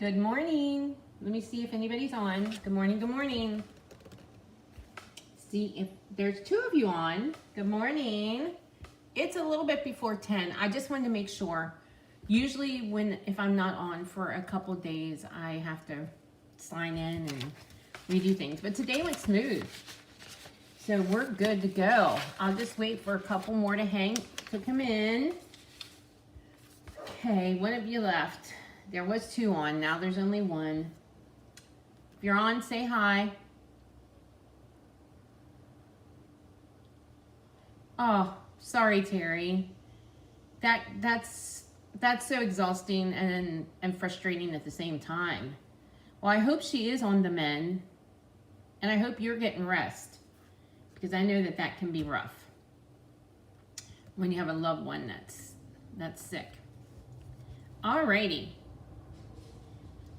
Good morning. Let me see if anybody's on. Good morning, good morning. See if there's 2 of you on. Good morning. It's a little bit before 10. I just wanted to make sure. Usually if I'm not on for a couple days, I have to sign in and redo things. But today went smooth. So we're good to go. I'll just wait for a couple more to come in. Okay, what have you left? There was 2 on, now there's only 1. If you're on, say hi. Oh, sorry, Terry. That's so exhausting and frustrating at the same time. Well, I hope she is on the mend, and I hope you're getting rest, because I know that can be rough when you have a loved one that's sick. Alrighty.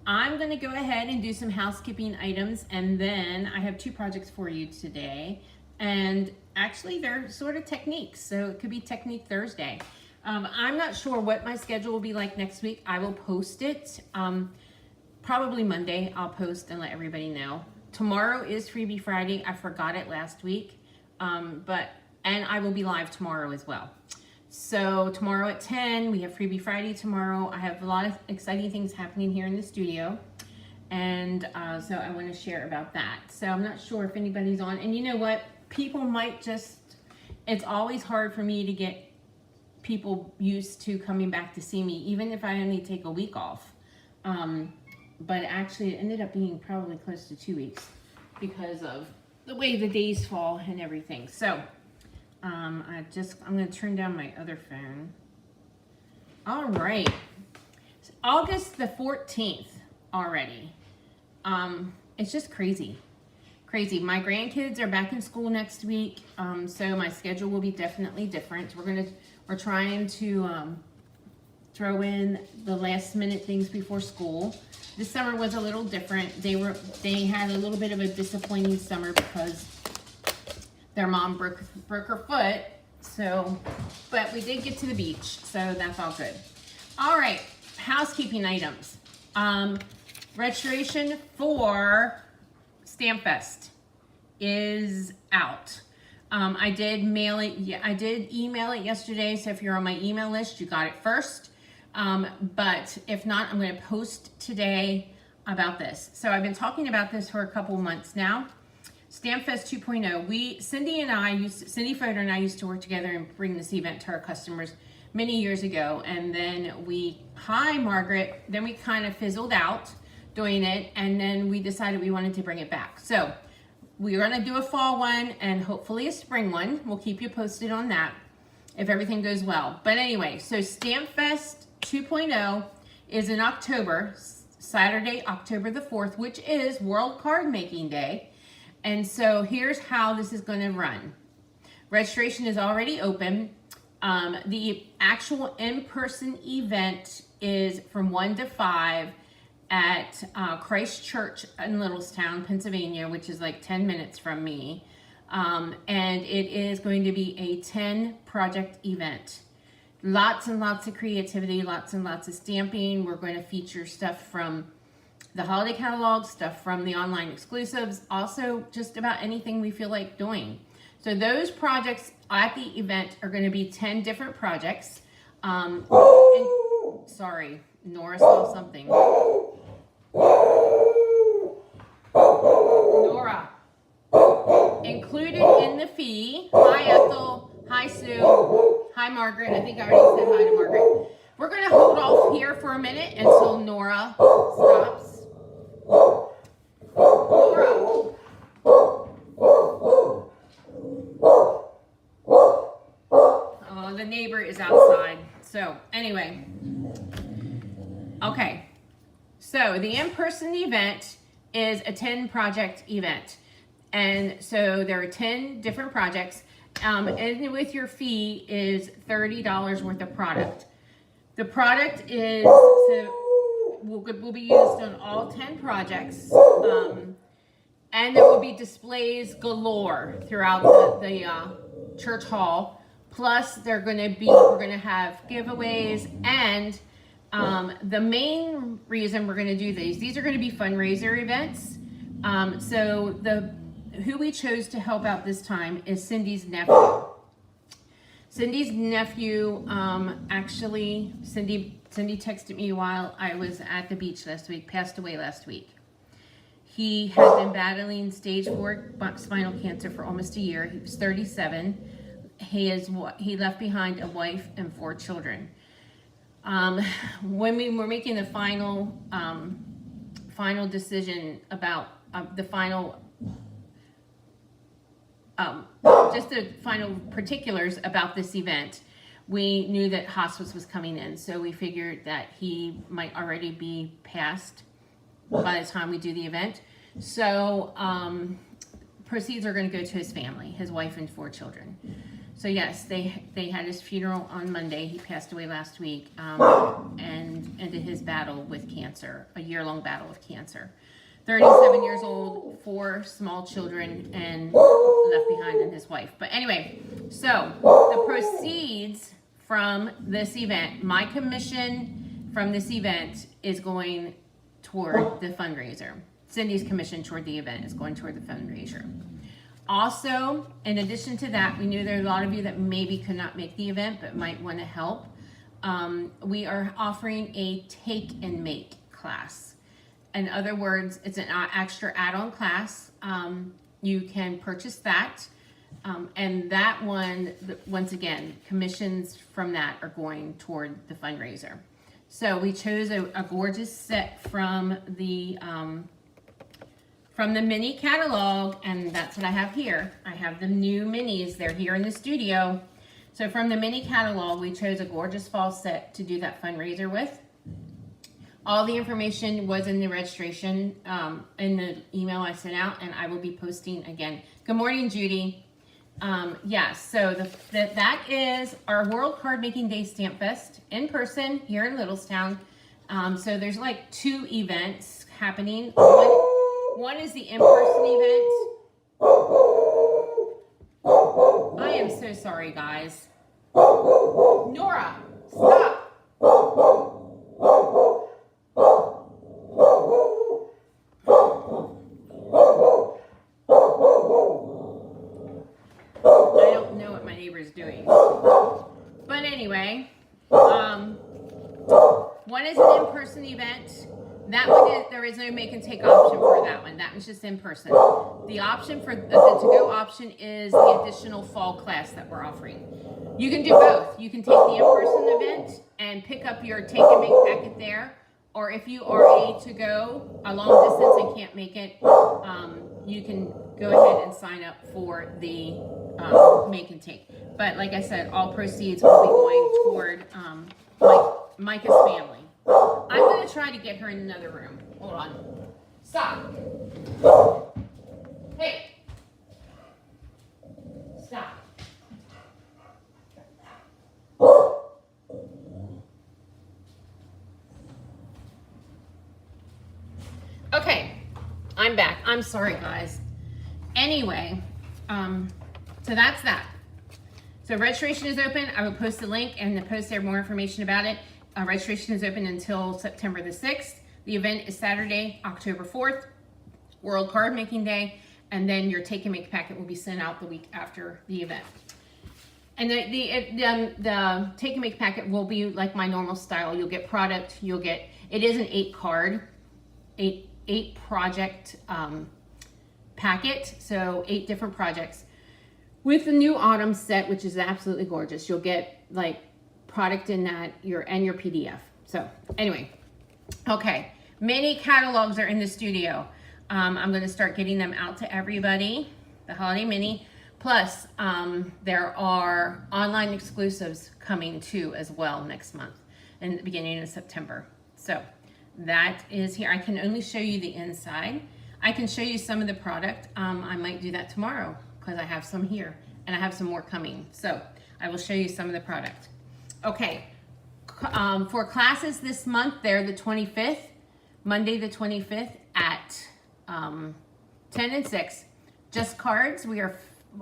I'm going to go ahead and do some housekeeping items, and then I have 2 projects for you today. And actually, they're sort of techniques, so it could be Technique Thursday. I'm not sure what my schedule will be like next week. I will post it. Probably Monday, I'll post and let everybody know. Tomorrow is Freebie Friday. I forgot it last week, and I will be live tomorrow as well. So tomorrow at 10, we have Freebie Friday tomorrow. I have a lot of exciting things happening here in the studio. And so I want to share about that. So I'm not sure if anybody's on. And you know what? People might it's always hard for me to get people used to coming back to see me, even if I only take a week off. But actually it ended up being probably close to 2 weeks because of the way the days fall and everything. So I'm going to turn down my other phone. All right. It's August the 14th already. It's just crazy. My grandkids are back in school next week. So my schedule will be definitely different. We're trying to throw in the last minute things before school. This summer was a little different. They had a little bit of a disappointing summer because their mom broke her foot, but we did get to the beach, so that's all good. All right, housekeeping items. Registration for Stamp Fest is out. I did email it yesterday, so if you're on my email list, you got it first. But if not, I'm going to post today about this. So I've been talking about this for a couple months now. Stamp Fest 2.0. Cindy Fodor and I used to work together and bring this event to our customers many years ago. And then hi Margaret, then we kind of fizzled out doing it. And then we decided we wanted to bring it back. So we're going to do a fall one and hopefully a spring one. We'll keep you posted on that if everything goes well. But anyway, so Stamp Fest 2.0 is in October, Saturday, October the 4th, which is World Card Making Day. And so here's how this is going to run. Registration is already open. The actual in-person event is from 1 to 5 at Christ Church in Littlestown, Pennsylvania, which is like 10 minutes from me. And it is going to be a 10-project event. Lots and lots of creativity, lots and lots of stamping. We're going to feature stuff from the holiday catalog, stuff from the online exclusives, also just about anything we feel like doing. So those projects at the event are going to be 10 different projects. Sorry, Nora saw something. Nora. Included in the fee. Hi Ethel. Hi Sue. Hi Margaret. I think I already said hi to Margaret. We're going to hold off here for a minute until Nora stops. Nora. Oh, the neighbor is outside. So anyway. Okay. So the in-person event is a 10-project event. And so there are 10 different projects. And with your fee is $30 worth of product. The product will be used on all 10 projects. And there will be displays galore throughout the church hall. Plus, we're going to have giveaways and The main reason we're going to do these are going to be fundraiser events. So who we chose to help out this time is Cindy's nephew. Cindy's nephew, actually, Cindy texted me while I was at the beach last week, passed away last week. He had been battling stage 4 spinal cancer for almost a year. He was 37. He left behind a wife and 4 children. When we were making the final decision about the final just the final particulars about this event, we knew that hospice was coming in, so we figured that he might already be passed by the time we do the event. So proceeds are going to go to his family, his wife and 4 children. So yes, they had his funeral on Monday. He passed away last week, and ended his battle with cancer, a year-long battle with cancer. 37 years old, 4 small children, and left behind and his wife. But anyway, so the proceeds from this event, my commission from this event is going toward the fundraiser. Cindy's commission toward the event is going toward the fundraiser. Also, in addition to that, we knew there are a lot of you that maybe could not make the event but might want to help. We are offering a take and make class. In other words, it's an extra add-on class. You can purchase that. And that one, once again, commissions from that are going toward the fundraiser. So we chose a gorgeous set from the mini catalog, and that's what I have here. I have the new minis. They're here in the studio. So from the mini catalog, we chose a gorgeous fall set to do that fundraiser with. All the information was in the registration, in the email I sent out, and I will be posting again. Good morning, Judy. Yes, so that is our World Card Making Day Stamp Fest in person here in Littlestown. So there's like 2 events happening. One is the in-person event. I am so sorry, guys. Nora, stop. I don't know what my neighbor is doing. But anyway, one is an in-person event. That one there is no make and take option for that one. That one's just in person. The option for the to-go option is the additional fall class that we're offering. You can do both. You can take the in-person event and pick up your take and make packet there. Or if you are a to-go, a long distance and can't make it, you can go ahead and sign up for the make and take. But like I said, all proceeds will be going toward Micah's family. I'm going to try to get her in another room. Hold on. Stop. Hey. Stop. Okay. I'm back. I'm sorry, guys. Anyway, so that's that. So registration is open. I will post the link and post there more information about it. Registration is open until September the 6th. The event is Saturday, October 4th, World Card Making Day, and then your take and make packet will be sent out the week after the event. And the take and make packet will be like my normal style. You'll get product, it is an 8 project packet, so 8 different projects. With the new autumn set, which is absolutely gorgeous, you'll get like product in that, your PDF. So anyway, okay, many catalogs are in the studio. I'm going to start getting them out to everybody, the holiday mini. Plus, there are online exclusives coming too as well next month in the beginning of September. So that is here. I can only show you the inside. I can show you some of the product. I might do that tomorrow because I have some here and I have some more coming. So I will show you some of the product. Okay, for classes this month, they're the 25th, Monday the 25th at 10 and 6. Just cards,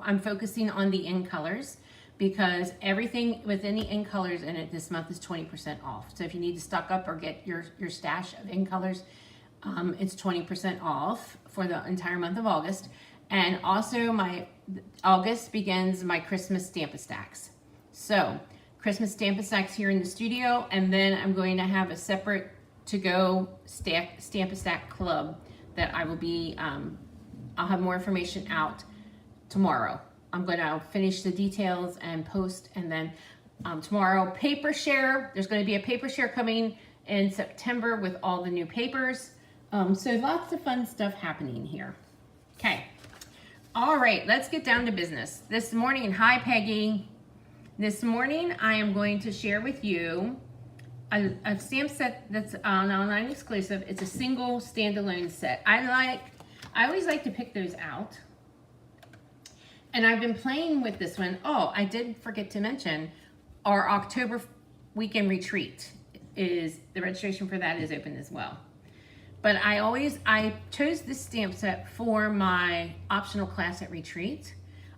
I'm focusing on the in colors. because everything with any in colors in it this month is 20% off. So if you need to stock up or get your stash of in colors, it's 20% off for the entire month of August. And also August begins my Christmas Stamp-A-Stacks. So Christmas Stamp-A-Stacks here in the studio, and then I'm going to have a separate to-go Stamp-A-Stack club that I will be, I'll have more information out tomorrow. I'm going to finish the details and post, and then tomorrow, paper share. There's going to be a paper share coming in September with all the new papers. So lots of fun stuff happening here. Okay. All right, let's get down to business. This morning, hi Peggy. This morning, I am going to share with you a stamp set that's an online exclusive. It's a single standalone set. I always like to pick those out. And I've been playing with this one. Oh, I did forget to mention our October weekend retreat the registration for that is open as well. But I chose this stamp set for my optional class at retreat.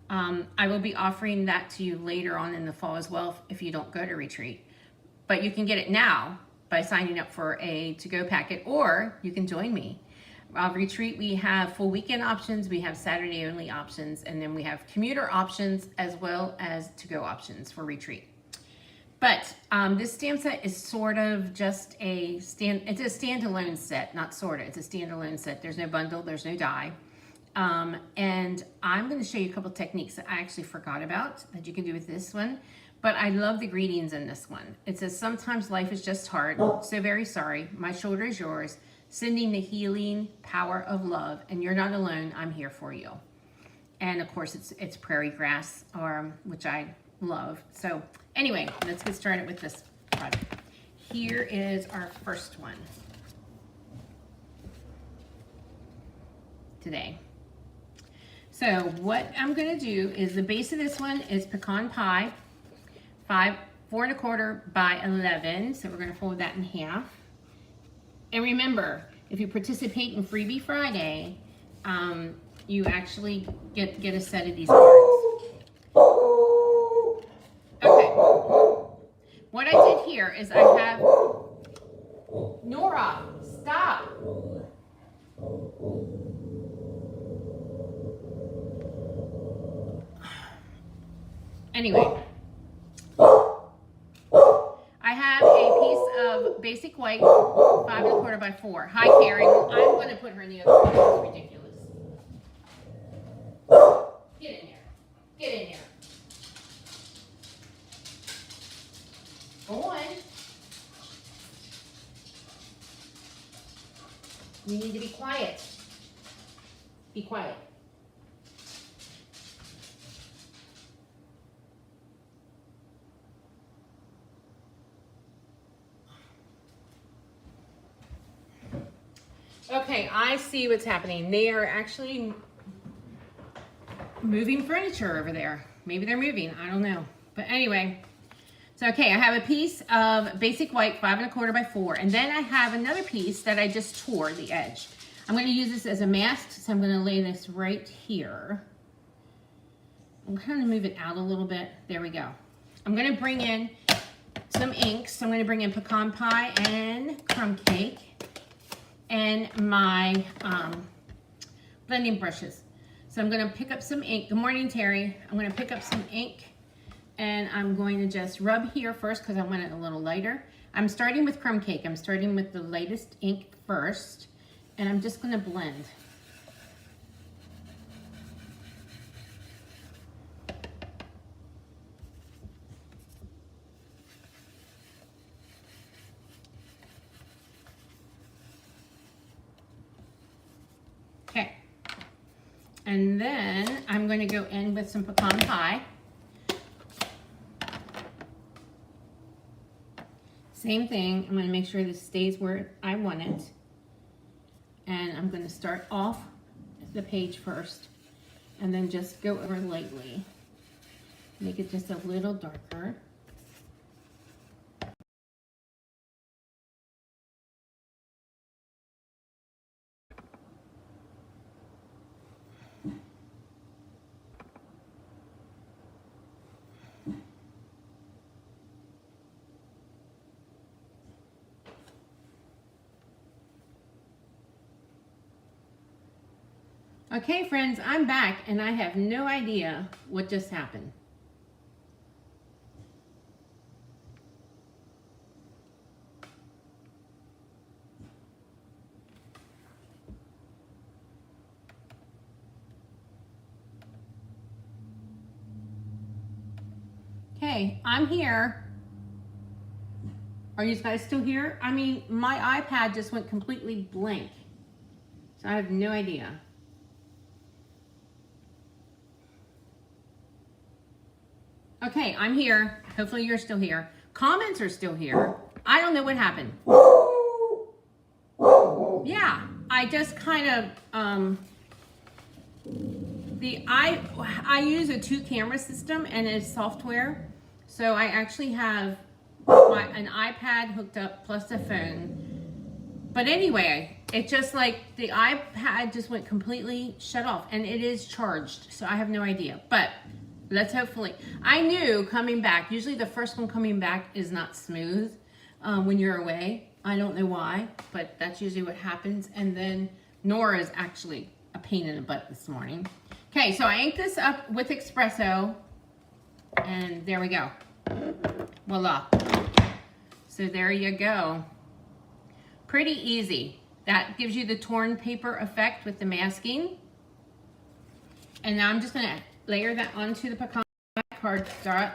I will be offering that to you later on in the fall as well if you don't go to retreat. But you can get it now by signing up for a to-go packet, or you can join me. Retreat, we have full weekend options, we have Saturday only options, and then we have commuter options as well as to-go options for retreat. But this stamp set is sort of just it's a standalone set, not sort of, it's a standalone set. There's no bundle, there's no die. And I'm going to show you a couple techniques that I actually forgot about that you can do with this one. But I love the greetings in this one. It says, sometimes life is just hard, so very sorry. My shoulder is yours, sending the healing power of love, and you're not alone, I'm here for you. And of course, it's Prairie Grass, which I love. So anyway, let's get started with this project. Here is our first one today. So what I'm going to do is the base of this one is pecan pie, 4 1/4 by 11. So we're going to fold that in half. And remember, if you participate in Freebie Friday, you actually get a set of these cards. Okay. What I did here is I have Nora, stop. Anyway, I have a piece of basic white, 5 1/4 by 4. Hi, Karen. I'm going to put her in the other room. It's ridiculous. Get in there. Get in there. Go on. You need to be quiet. Be quiet. Okay, I see what's happening. They are actually moving furniture over there. Maybe they're moving, I don't know. But anyway, so okay, I have a piece of basic white, 5 1/4 by 4. And then I have another piece that I just tore the edge. I'm going to use this as a mask, so I'm going to lay this right here. I'm going to move it out a little bit. There we go. I'm going to bring in some inks. I'm going to bring in pecan pie and crumb cake and my blending brushes. So I'm going to pick up some ink. Good morning, Terry. I'm going to pick up some ink, and I'm going to just rub here first because I want it a little lighter. I'm starting with crumb cake. I'm starting with the lightest ink first, and I'm just going to blend. Okay. And then I'm going to go in with some pecan pie. Same thing, I'm going to make sure this stays where I want it. And I'm going to start off the page first and then just go over lightly. Make it just a little darker. Okay, friends, I'm back and I have no idea what just happened. Okay, I'm here. Are you guys still here? I mean, my iPad just went completely blank. So I have no idea. Okay, I'm here. Hopefully you're still here. Comments are still here. I don't know what happened. Yeah, I just kind of, I use a 2-camera system and it's software. So I actually have an iPad hooked up plus a phone. But anyway, it just like the iPad just went completely shut off and it is charged. So I have no idea, but let's hopefully, I knew coming back, usually the first one coming back is not smooth when you're away. I don't know why, but that's usually what happens. And then Nora is actually a pain in the butt this morning. Okay, so I inked this up with espresso and there we go. Voila. So there you go. Pretty easy. That gives you the torn paper effect with the masking. And now I'm just gonna layer that onto the pecan cardstock.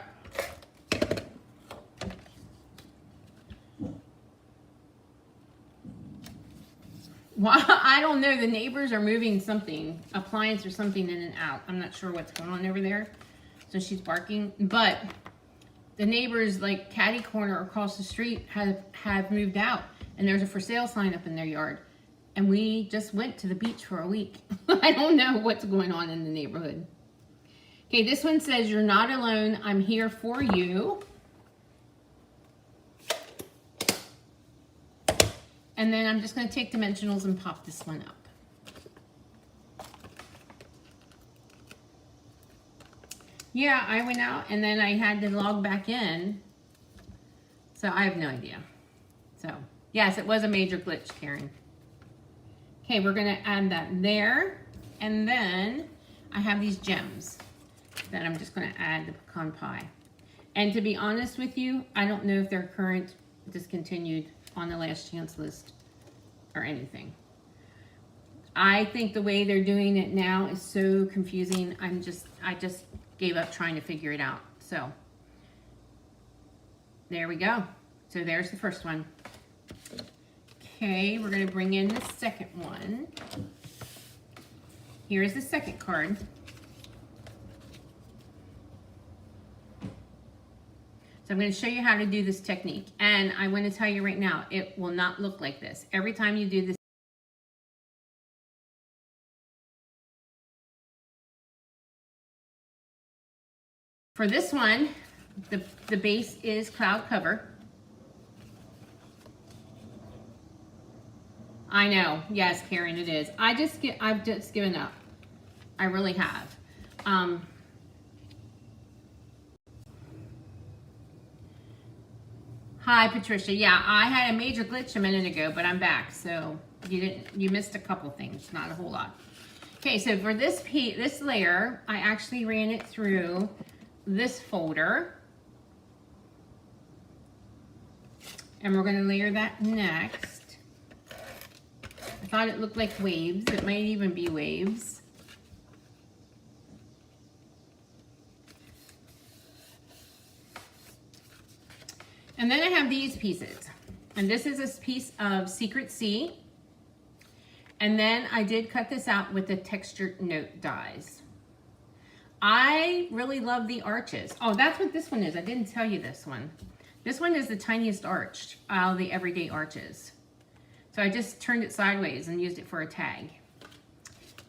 Well, I don't know. The neighbors are moving something, appliance or something in and out. I'm not sure what's going on over there. So she's barking. But the neighbors, like catty corner across the street, have moved out. And there's a for sale sign up in their yard. And we just went to the beach for a week. I don't know what's going on in the neighborhood. Okay, this one says, "You're not alone. I'm here for you." And then I'm just going to take dimensionals and pop this one up. Yeah, I went out and then I had to log back in. So I have no idea. So, yes, it was a major glitch, Karen. Okay, we're going to add that there. And then I have these gems that I'm just going to add the pecan pie. And to be honest with you, I don't know if they're current, discontinued, on the last chance list or anything. I think the way they're doing it now is so confusing. I just gave up trying to figure it out. So there we go. So there's the first one. Okay, we're going to bring in the second one. Here's the second card. So I'm going to show you how to do this technique. And I want to tell you right now, it will not look like this. Every time you do this, for this one, the base is cloud cover. I know, yes, Karen, it is. I've just given up. I really have. Hi, Patricia. Yeah, I had a major glitch a minute ago, but I'm back. So you missed a couple things, not a whole lot. Okay, so for this layer, I actually ran it through this folder. And we're going to layer that next. I thought it looked like waves. It might even be waves. And then I have these pieces. And this is a piece of Secret Sea. And then I did cut this out with the textured note dies. I really love the arches. Oh, that's what this one is. I didn't tell you this one. This one is the tiniest arch out of the everyday arches. So I just turned it sideways and used it for a tag.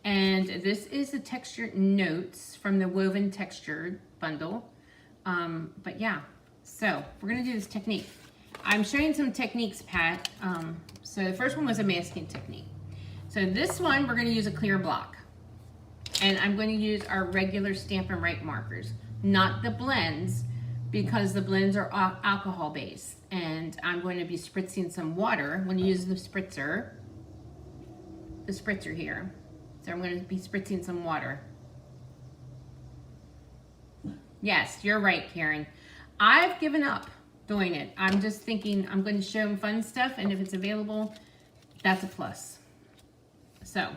And this is the textured notes from the woven textured bundle. But yeah, so we're gonna do this technique. I'm showing some techniques, Pat. So the first one was a masking technique. So this one, we're gonna use a clear block. And I'm going to use our regular Stampin' Write markers, not the blends, because the blends are alcohol based. And I'm going to be spritzing some water. I'm going to use the spritzer here. So I'm going to be spritzing some water. Yes, you're right, Karen. I've given up doing it. I'm just thinking I'm going to show them fun stuff, and if it's available, that's a plus. So,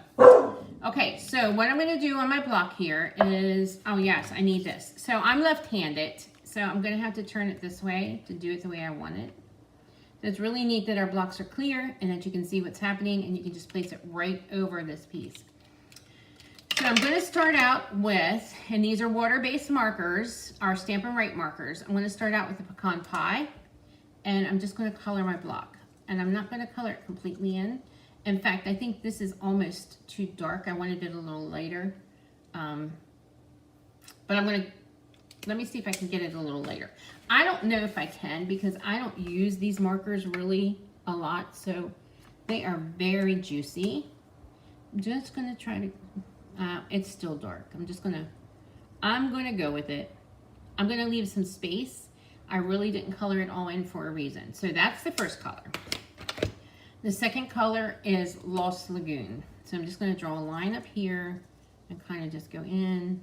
okay, so what I'm going to do on my block here is, oh yes, I need this. So I'm left-handed, so I'm going to have to turn it this way to do it the way I want it. So it's really neat that our blocks are clear and that you can see what's happening, and you can just place it right over this piece. So I'm going to start out with, and these are water-based markers, our Stampin' Write markers. I'm going to start out with the pecan pie, and I'm just going to color my block. And I'm not going to color it completely in. In fact, I think this is almost too dark. I wanted it a little lighter. But I'm going to, let me see if I can get it a little lighter. I don't know if I can because I don't use these markers really a lot. So they are very juicy. I'm just going to try to... it's still dark. I'm going to go with it. I'm going to leave some space. I really didn't color it all in for a reason. So that's the first color. The second color is Lost Lagoon. So I'm just going to draw a line up here and kind of just go in.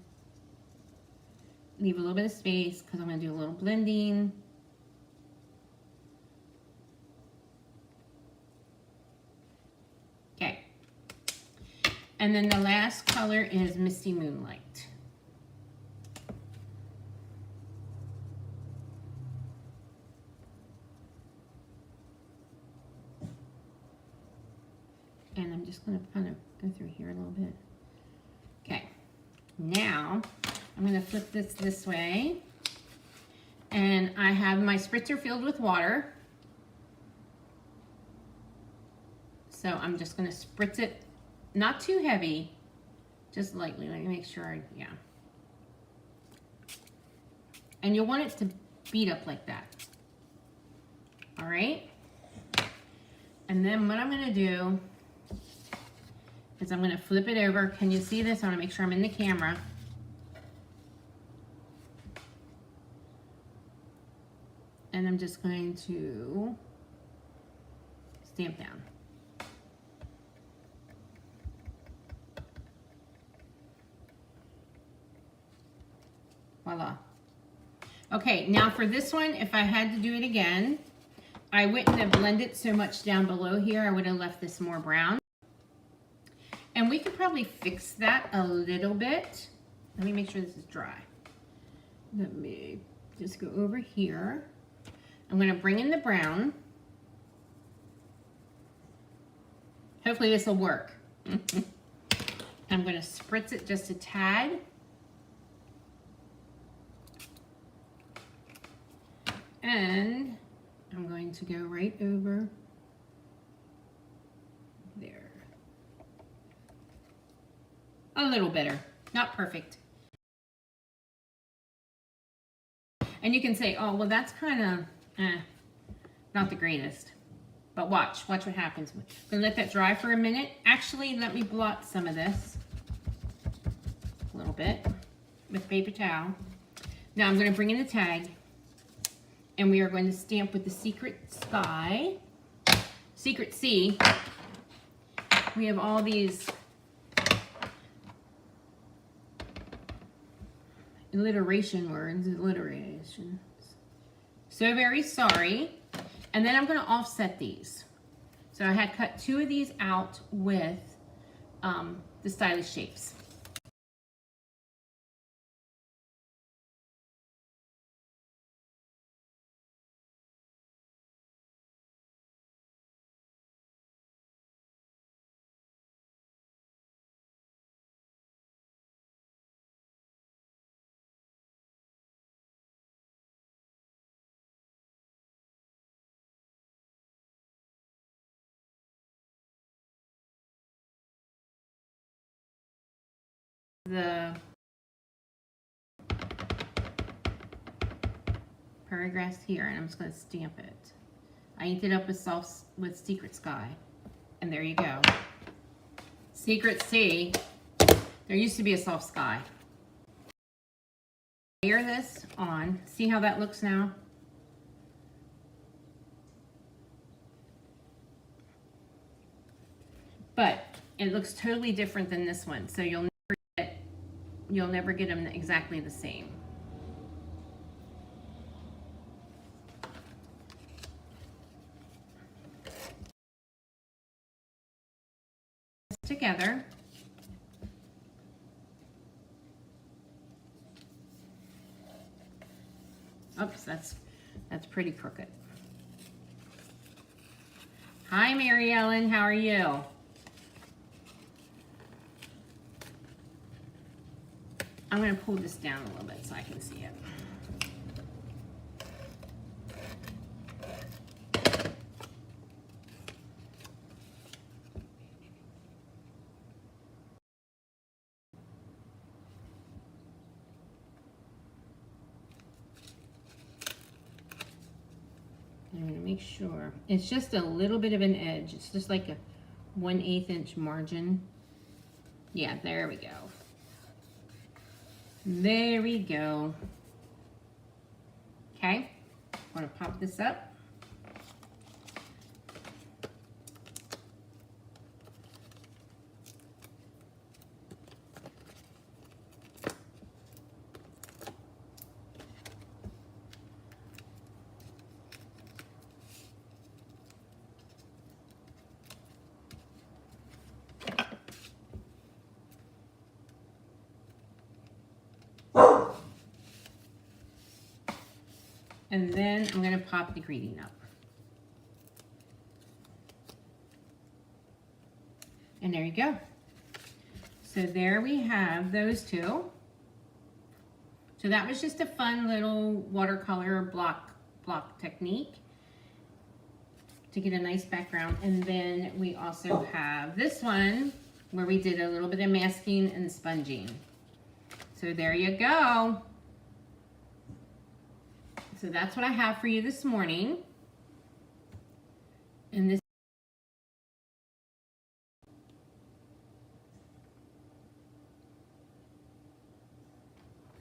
Leave a little bit of space because I'm going to do a little blending. Okay. And then the last color is Misty Moonlight. And I'm just going to kind of go through here a little bit. Okay. Now, I'm going to flip this way. And I have my spritzer filled with water. So I'm just going to spritz it. Not too heavy, just lightly. Let me make sure, yeah. And you'll want it to beat up like that. All right? And then what I'm gonna do is I'm gonna flip it over. Can you see this? I wanna make sure I'm in the camera. And I'm just going to stamp down. Voila. Okay, now for this one, if I had to do it again, I wouldn't have blended so much down below here. I would have left this more brown. And we could probably fix that a little bit. Let me make sure this is dry. Let me just go over here. I'm going to bring in the brown. Hopefully this will work. I'm going to spritz it just a tad. And I'm going to go right over there. A little better, not perfect. And you can say, oh, well, that's kind of not the greatest. But watch what happens. I'm gonna let that dry for a minute. Actually, let me blot some of this a little bit with paper towel. Now I'm gonna bring in the tag. And we are going to stamp with the Secret Sky, Secret Sea. We have all these alliteration words, alliterations. So very sorry. And then I'm going to offset these. So I had cut 2 of these out with the stylish shapes. The Prairie Grass here, and I'm just going to stamp it. I inked it up with Secret Sky, and there you go. Secret Sea. There used to be a soft sky. Layer this on. See how that looks now? But It looks totally different than this one, so you'll never get them exactly the same. Together. Oops, that's pretty crooked. Hi, Mary Ellen, how are you? I'm going to pull this down a little bit so I can see it. I'm going to make sure. It's just a little bit of an edge. It's just like a 1/8 inch margin. Yeah, there we go. There we go. Okay, I'm going to pop this up. And then I'm going to pop the greeting up. And there you go. So there we have those two. So that was just a fun little watercolor block technique to get a nice background. And then we also have this one where we did a little bit of masking and sponging. So there you go. So that's what I have for you this morning. And this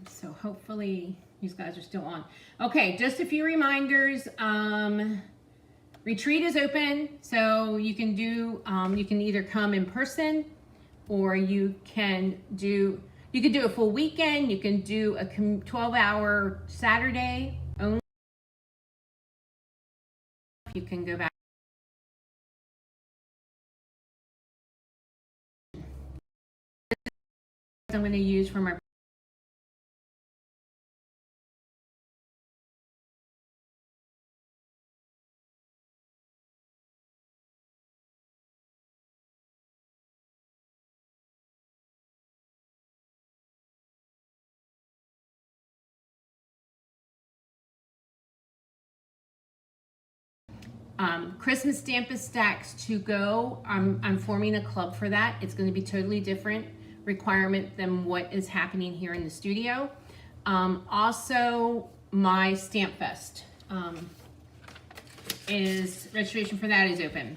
so hopefully these guys are still on. Okay, just a few reminders. Retreat is open, so you can do you can either come in person or you can do a full weekend. You can do a 12-hour Saturday only. You can go back. I'm going to use for my Christmas Stampin' Stacks to go. I'm forming a club for that. It's going to be totally different requirement than what is happening here in the studio. Also, my Stamp Fest registration for that is open.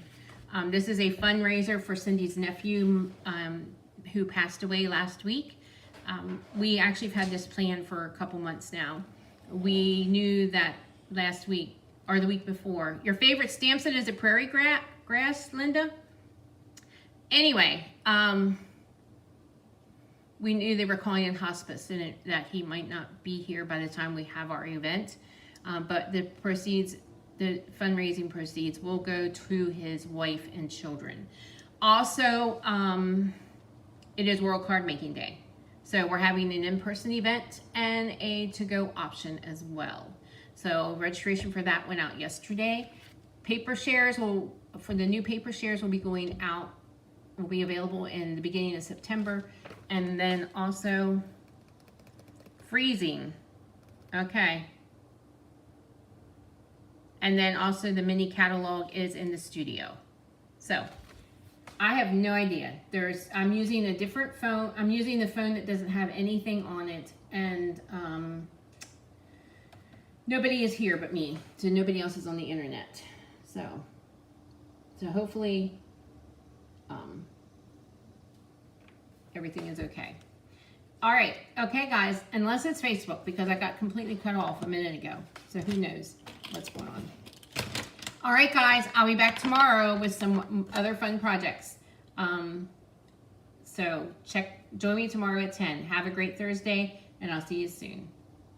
This is a fundraiser for Cindy's nephew who passed away last week. We actually have had this plan for a couple months now. We knew that last week or the week before. Your favorite stamp set is a Prairie Grass, Linda? Anyway, we knew they were calling in hospice and that he might not be here by the time we have our event. But the fundraising proceeds will go to his wife and children. Also, it is World Card Making Day. So we're having an in-person event and a to-go option as well. So registration for that went out yesterday. Paper shares for the new paper shares will be going out, will be available in the beginning of September. And then also freezing. Okay. And then also the mini catalog is in the studio. So I have no idea. I'm using a different phone. I'm using the phone that doesn't have anything on it. And nobody is here but me. So nobody else is on the internet. So hopefully everything is okay. All right. Okay, guys. Unless it's Facebook, because I got completely cut off a minute ago. So who knows what's going on. All right, guys. I'll be back tomorrow with some other fun projects. So join me tomorrow at 10. Have a great Thursday, and I'll see you soon.